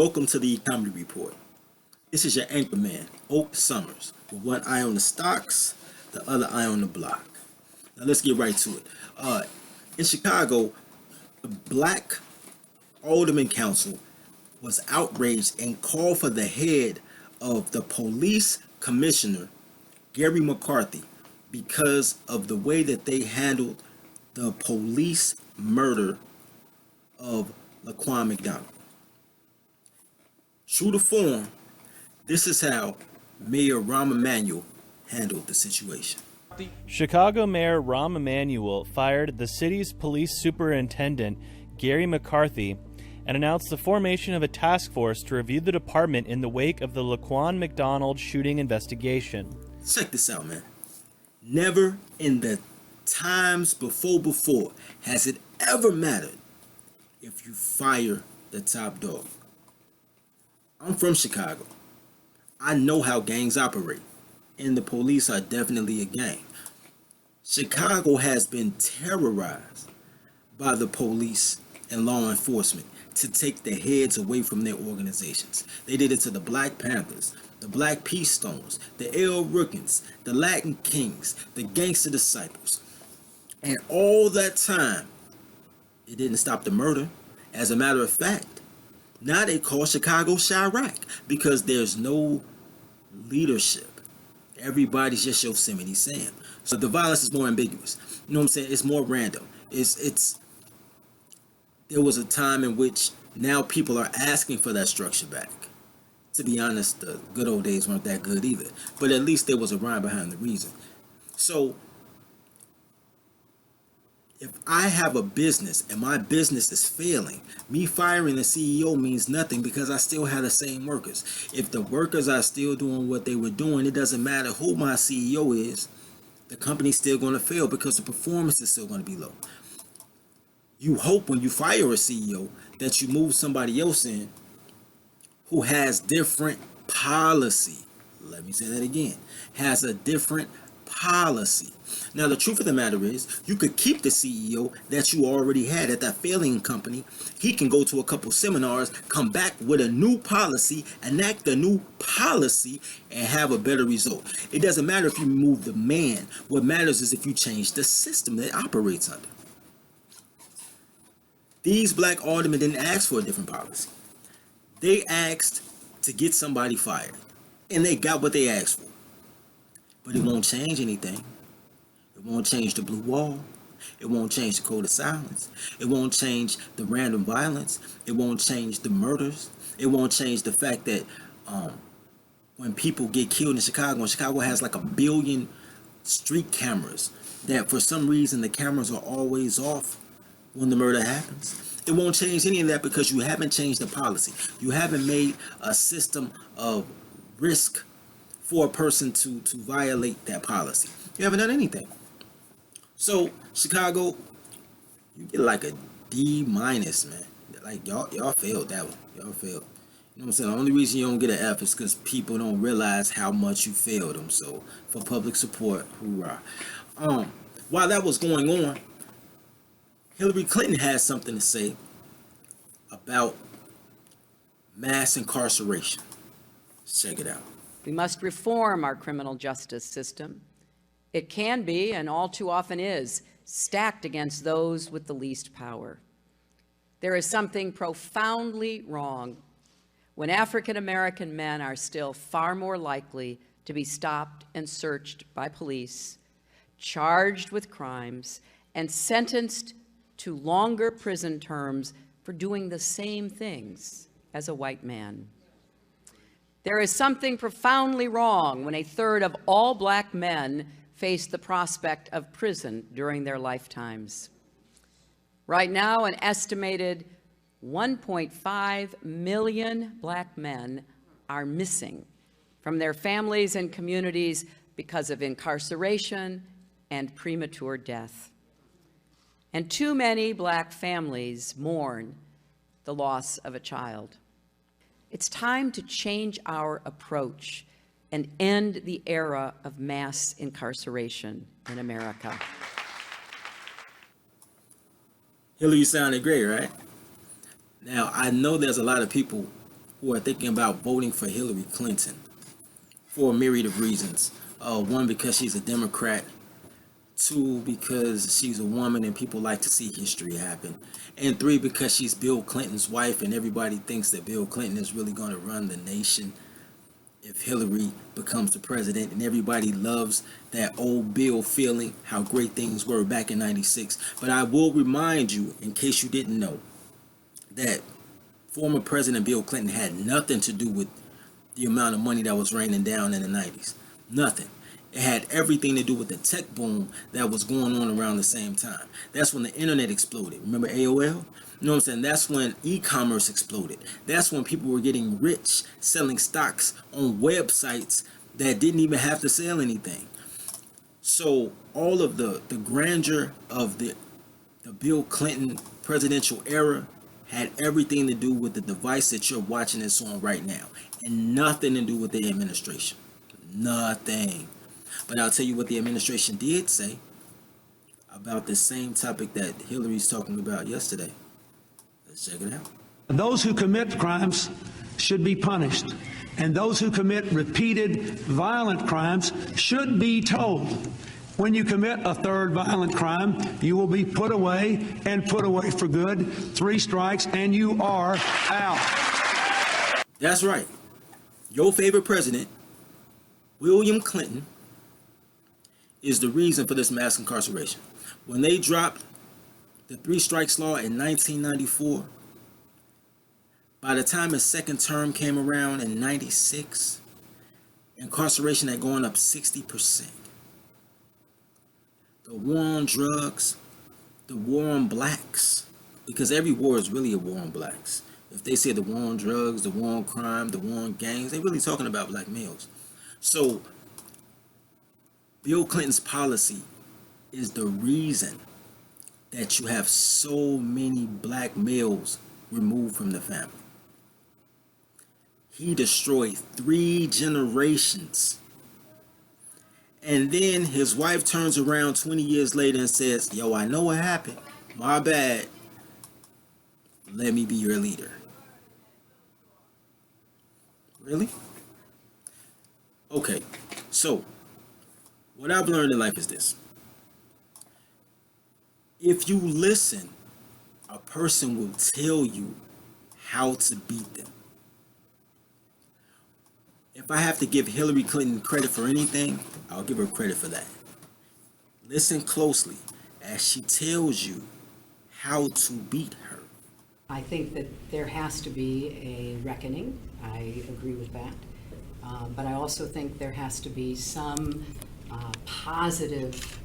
welcome to the Ecomedy Report. This is your anchor man, Oak Summers, with one eye on the stocks, the other eye on the block. Now let's get right to it. In Chicago, the Black Alderman Council was outraged and called for the head of the police commissioner, Gary McCarthy, because of the way that they handled the police murder of Laquan McDonald. True to form, this is how Mayor Rahm Emanuel handled the situation. Chicago Mayor Rahm Emanuel fired the city's police superintendent, Gary McCarthy, and announced the formation of a task force to review the department in the wake of the Laquan McDonald shooting investigation. Check this out, man. Never in the times before has it ever mattered if you fire the top dog. I'm from Chicago. I know how gangs operate, and the police are definitely a gang. Chicago has been terrorized by the police and law enforcement to take the heads away from their organizations. They did it to the Black Panthers, the Black Peace Stones, the El Rookins, the Latin Kings, the Gangster Disciples. And all that time, it didn't stop the murder. As a matter of fact, now they call Chicago Chirac because there's no leadership. Everybody's just Yosemite Sam. So the violence is more ambiguous. You know what I'm saying? It's more random. There was a time in which now people are asking for that structure back. To be honest, the good old days weren't that good either. But at least there was a rhyme behind the reason. So if I have a business and my business is failing, me firing the CEO means nothing because I still have the same workers. If the workers are still doing what they were doing, it doesn't matter who my CEO is, the company's still going to fail because the performance is still going to be low. You hope when you fire a CEO that you move somebody else in who has different policy. Let me say that again. Has a different policy. Now, the truth of the matter is, you could keep the CEO that you already had at that failing company. He can go to a couple seminars, come back with a new policy, enact a new policy, and have a better result. It doesn't matter if you remove the man. What matters is if you change the system that it operates under. These black aldermen didn't ask for a different policy. They asked to get somebody fired, and they got what they asked for. But it won't change anything. It won't change the blue wall. It won't change the code of silence. It won't change the random violence. It won't change the murders. It won't change the fact that when people get killed in Chicago, and Chicago has like 1 billion street cameras, that for some reason the cameras are always off when the murder happens. It won't change any of that because you haven't changed the policy. You haven't made a system of risk for a person to violate that policy. You haven't done anything. So Chicago, you get like a D minus, man. Like y'all failed that one. Y'all failed. You know what I'm saying? The only reason you don't get an F is because people don't realize how much you failed them. So for public support, hoorah. While that was going on, Hillary Clinton had something to say about mass incarceration. Let's check it out. We must reform our criminal justice system. It can be, and all too often is, stacked against those with the least power. There is something profoundly wrong when African American men are still far more likely to be stopped and searched by police, charged with crimes, and sentenced to longer prison terms for doing the same things as a white man. There is something profoundly wrong when a third of all black men face the prospect of prison during their lifetimes. Right now, an estimated 1.5 million black men are missing from their families and communities because of incarceration and premature death. And too many black families mourn the loss of a child. It's time to change our approach and end the era of mass incarceration in America. Hillary sounded great, right? Now, I know there's a lot of people who are thinking about voting for Hillary Clinton for a myriad of reasons. One, because she's a Democrat. Two, because she's a woman and people like to see history happen. And three, because she's Bill Clinton's wife and everybody thinks that Bill Clinton is really going to run the nation if Hillary becomes the president. And everybody loves that old Bill feeling, how great things were back in 96. But I will remind you, in case you didn't know, that former President Bill Clinton had nothing to do with the amount of money that was raining down in the 90s. Nothing. It had everything to do with the tech boom that was going on around the same time. That's when the internet exploded. Remember AOL? You know what I'm saying? That's when e-commerce exploded. That's when people were getting rich selling stocks on websites that didn't even have to sell anything. So all of the grandeur of the Bill Clinton presidential era had everything to do with the device that you're watching this on right now, and nothing to do with the administration. Nothing. But I'll tell you what the administration did say about the same topic that Hillary's talking about yesterday. Let's check it out. Those who commit crimes should be punished, and those who commit repeated violent crimes should be told. When you commit a third violent crime, you will be put away and put away for good. 3 strikes and you are out. That's right. Your favorite president, William Clinton, is the reason for this mass incarceration. When they dropped the 3 strikes law in 1994, by the time his second term came around in 96, incarceration had gone up 60%. The war on drugs, the war on blacks, because every war is really a war on blacks. If they say the war on drugs, the war on crime, the war on gangs, they're really talking about black males. So Bill Clinton's policy is the reason that you have so many black males removed from the family. He destroyed 3 generations. And then his wife turns around 20 years later and says, yo, I know what happened. My bad. Let me be your leader. Really? Okay, so what I've learned in life is this. If you listen, a person will tell you how to beat them. If I have to give Hillary Clinton credit for anything, I'll give her credit for that. Listen closely as she tells you how to beat her. I think that there has to be a reckoning. I agree with that. But I also think there has to be some positive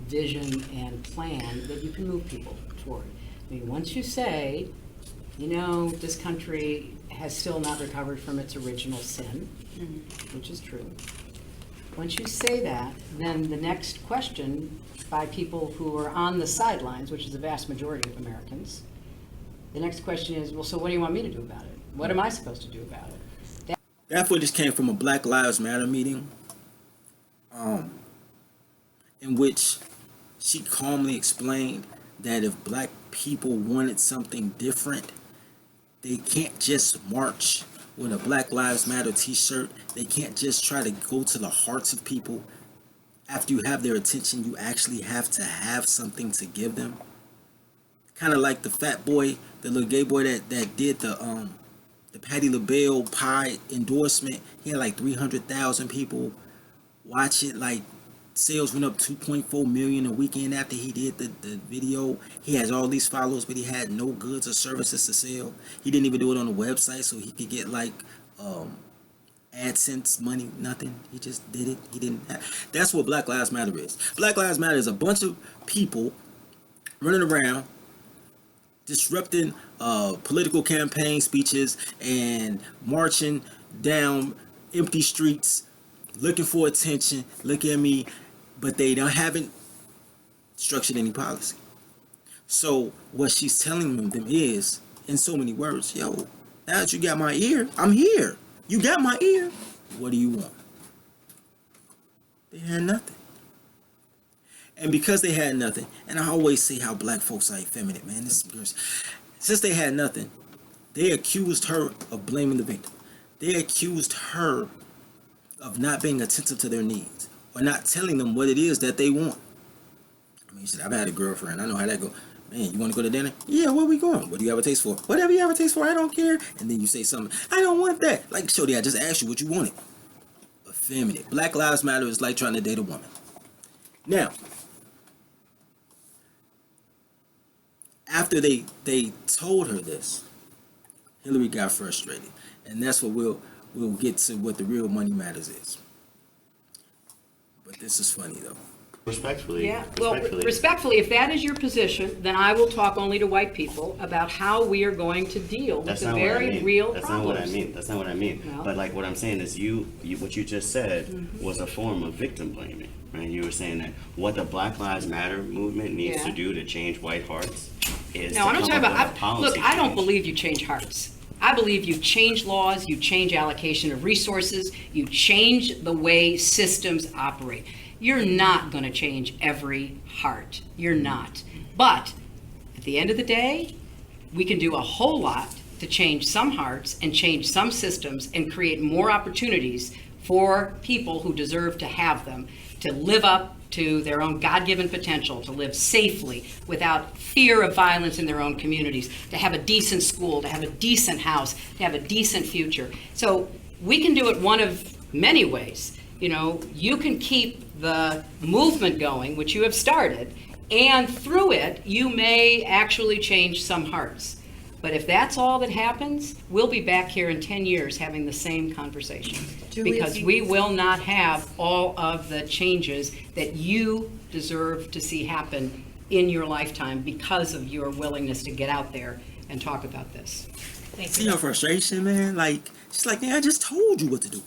vision and plan that you can move people toward. I mean, once you say, you know, this country has still not recovered from its original sin, which is true. Once you say that, then the next question by people who are on the sidelines, which is the vast majority of Americans, the next question is, well, so what do you want me to do about it? What am I supposed to do about it? That footage came from a Black Lives Matter meeting, in which she calmly explained that if black people wanted something different, they can't just march with a Black Lives Matter t-shirt. They can't just try to go to the hearts of people. After you have their attention, you actually have to have something to give them. Kind of like the fat boy, the little gay boy that did the Patti LaBelle pie endorsement. He had like 300,000 people watch it. Like, sales went up 2.4 million a weekend after he did the video. He has all these followers, but he had no goods or services to sell. He didn't even do it on the website so he could get like AdSense money, nothing. He just did it. He didn't have. That's what Black Lives Matter is. Black Lives Matter is a bunch of people running around disrupting political campaign speeches and marching down empty streets looking for attention. Look at me. But they haven't structured any policy. So what she's telling them is, in so many words, yo, now that you got my ear, I'm here. You got my ear. What do you want? They had nothing. And because they had nothing, and I always say how black folks are effeminate, man. Since they had nothing, They accused her of blaming the victim. They accused her of not being attentive to their needs or not telling them what it is that they want. I mean, you said, I've had a girlfriend. I know how that goes. Man, you want to go to dinner? Yeah, where we going? What do you have a taste for? Whatever you have a taste for, I don't care. And then you say something, I don't want that. Like, Shorty, I just asked you what you wanted. Effeminate. Black Lives Matter is like trying to date a woman. Now, after they told her this, Hillary got frustrated. And that's what we'll get to what the real money matters is. But this is funny, though. Respectfully. Yeah, well, respectfully, if that is your position, then I will talk only to white people about how we are going to deal with the very real problems. That's not what I mean. That's not what I mean. No. But like what I'm saying is what you just said was a form of victim blaming, right? You were saying that what the Black Lives Matter movement needs to do to change white hearts is No, I'm not talking about, look, I don't change. believe you change hearts. I believe you change laws, you change allocation of resources, you change the way systems operate. You're not going to change every heart. You're not. But at the end of the day, we can do a whole lot to change some hearts and change some systems and create more opportunities for people who deserve to have them, to live up to their own God-given potential, to live safely without fear of violence in their own communities, to have a decent school, to have a decent house, to have a decent future. So we can do it one of many ways. You know, you can keep the movement going, which you have started, and through it, you may actually change some hearts. But if that's all that happens, we'll be back here in 10 years having the same conversation. Because we will not have all of the changes that you deserve to see happen in your lifetime because of your willingness to get out there and talk about this. See your frustration, man? Like, she's like, man, I just told you what to do.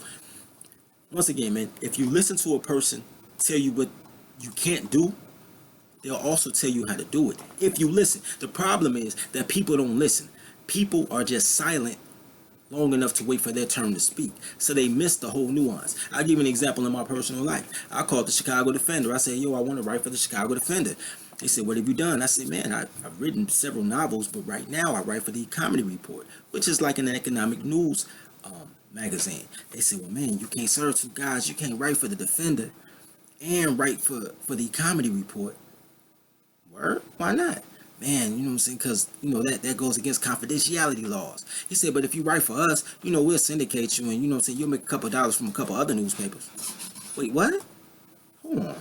Once again, man, if you listen to a person tell you what you can't do, they'll also tell you how to do it. If you listen. The problem is that people don't listen. People are just silent long enough to wait for their turn to speak. So they miss the whole nuance. I'll give you an example in my personal life. I called the Chicago Defender. I said, yo, I want to write for the Chicago Defender. They said, what have you done? I said, man, I've written several novels, but right now I write for the Ecomedy Report, which is like an economic news magazine. They said, well, man, you can't serve two guys. You can't write for the Defender and write for the Ecomedy Report. Word? Why not? Man, you know what I'm saying? Because, you know, that goes against confidentiality laws. He said, but if you write for us, you know, we'll syndicate you and, you know what I'm saying, you'll make a couple of dollars from a couple other newspapers. Wait, what? Hold on.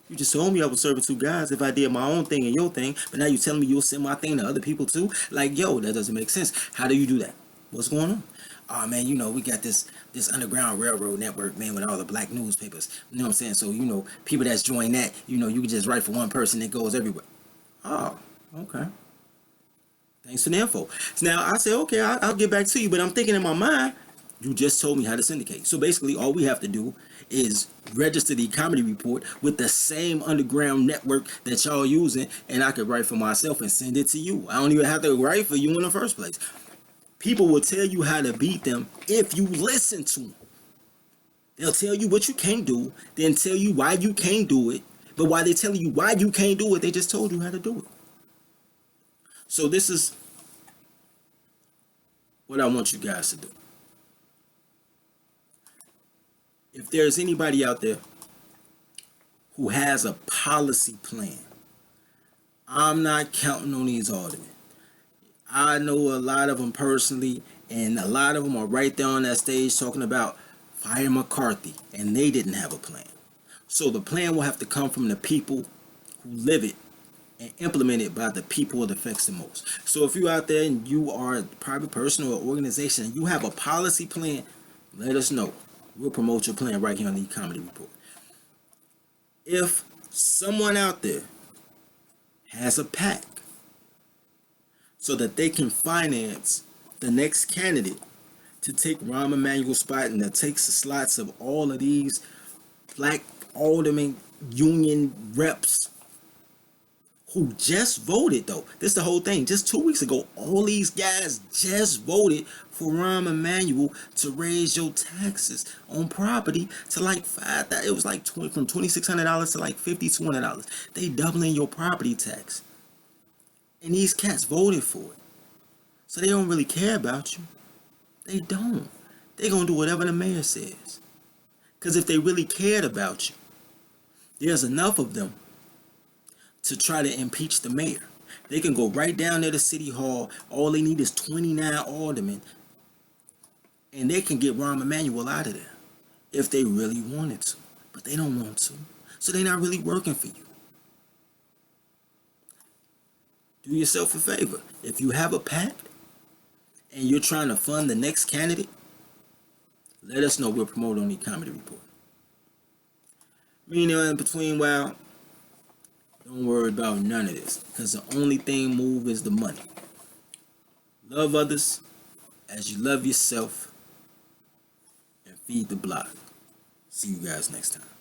You just told me I was serving two guys if I did my own thing and your thing, but now you're telling me you'll send my thing to other people too? Like, yo, that doesn't make sense. How do you do that? What's going on? Oh, man, you know, we got this Underground Railroad network, man, with all the black newspapers. You know what I'm saying? So, you know, people that's joined that, you know, you can just write for one person that goes everywhere. Oh, okay. Thanks for the info. So now I say, okay, I'll get back to you, but I'm thinking in my mind, you just told me how to syndicate. So basically, all we have to do is register the Ecomedy Report with the same underground network that y'all using, and I could write for myself and send it to you. I don't even have to write for you in the first place. People will tell you how to beat them if you listen to them. They'll tell you what you can't do, then tell you why you can't do it. But while they're telling you why you can't do it, they just told you how to do it. So this is what I want you guys to do. If there's anybody out there who has a policy plan, I'm not counting on these aldermen. I know a lot of them personally, and a lot of them are right there on that stage talking about fire McCarthy, and they didn't have a plan. So the plan will have to come from the people who live it and implement it by the people it affects the most. So if you're out there and you are a private person or organization and you have a policy plan, let us know. We'll promote your plan right here on the Ecomedy Report. If someone out there has a PAC so that they can finance the next candidate to take Rahm Emanuel's spot and that takes the slots of all of these black alderman union reps who just voted, though. This is the whole thing. Just 2 weeks ago, all these guys just voted for Rahm Emanuel to raise your taxes on property to like $5,000. It was like from $2,600 to like $5,200. They doubling your property tax. And these cats voted for it. So they don't really care about you. They don't. They're going to do whatever the mayor says. Because if they really cared about you, there's enough of them to try to impeach the mayor. They can go right down there to City Hall. All they need is 29 aldermen. And they can get Rahm Emanuel out of there if they really wanted to. But they don't want to. So they're not really working for you. Do yourself a favor. If you have a PAC and you're trying to fund the next candidate, let us know. We'll promote on the Ecomedy Report. Meanwhile, in between, well, don't worry about none of this, because the only thing move is the money. Love others as you love yourself, and feed the block. See you guys next time.